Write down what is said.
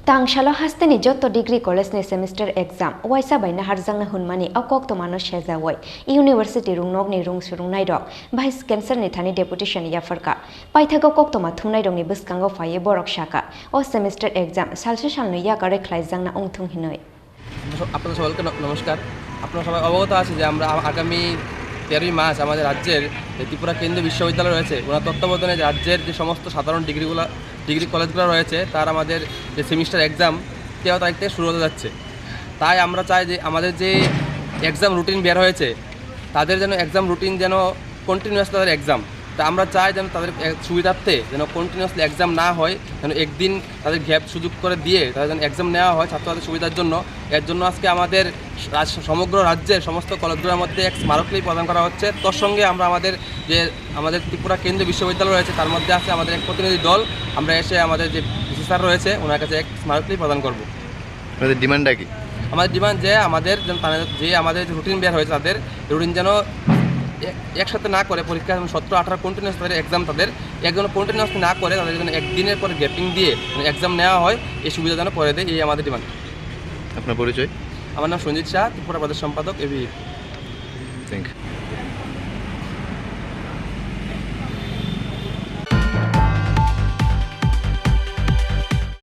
Tangshalo hasteni jotto degree college ni semester exam Waisa by Naharjakna Hwanmani akok to mano shezawai University rungnog ni rung surungnai rok vice cancer ni thani Deputaion Yapharkha paithago kok to mathumnai rong ni buskango phaye borok shaka o semester exam salse salno yakare khlaijangna ongthung hinoi আপনাদের সকলকে নমস্কার। আপনারা সবাই অবগত আছে যে আমরা আগামী 13ই মার্চ আমাদের রাজ্যের ত্রিপুরা কেন্দ্রীয় বিশ্ববিদ্যালয় রয়েছে ওনার তত্ত্বাবধানে রাজ্যের যে সমস্ত সাধারণ ডিগ্রি কলেজগুলো রয়েছে তার আমাদের যে সেমিস্টার এক্সাম 13 তারিখ থেকে শুরু হতে যাচ্ছে। তাই আমরা চাই যে আমাদের যে এক্সাম রুটিন বের হয়েছে তাদের যেন এক্সাম রুটিন যেন কন্টিনিউয়াস তাদের এক্সাম, তা আমরা চাই যেন তাদের সুবিধার্থে যেন কন্টিনিউয়াসলি এক্সাম না হয়, যেন একদিন তাদের গ্যাপ সুযোগ করে দিয়ে তাদের যেন এক্সাম নেওয়া হয় ছাত্রছাত্রীদের সুবিধার জন্য। এর জন্য আজকে আমাদের সমগ্র রাজ্যের সমস্ত কলেজগুলোর মধ্যে এক স্মারকলিপি প্রদান করা হচ্ছে। তোর সঙ্গে আমরা আমাদের ত্রিপুরা কেন্দ্রীয় বিশ্ববিদ্যালয় রয়েছে তার মধ্যে আছে আমাদের এক প্রতিনিধি দল, আমরা এসে আমাদের যে ভিসি স্যার রয়েছে ওনার কাছে এক স্মারকলিপি প্রদান করব। আমাদের ডিমান্ডটা কি? আমাদের ডিমান্ড যে আমাদের রুটিন বের হয়েছে তাদের রুটিন যেন একসাথে না করে পরীক্ষা 17-18 কন্টিনিউয়াস তাদের এক্সাম তাদের একজন কন্টিনিউয়াস না করে তাদের যেন একদিনের পরে গ্যাপিং দিয়ে এক্সাম নেওয়া হয়, এই সুবিধা যেন করে দেয়, এই আমাদের ডিমান্ড। আপনার পরিচয়? আমার নাম সঞ্জিত শাহ, ত্রিপুরা প্রদেশ সম্পাদক এবি। Thank you.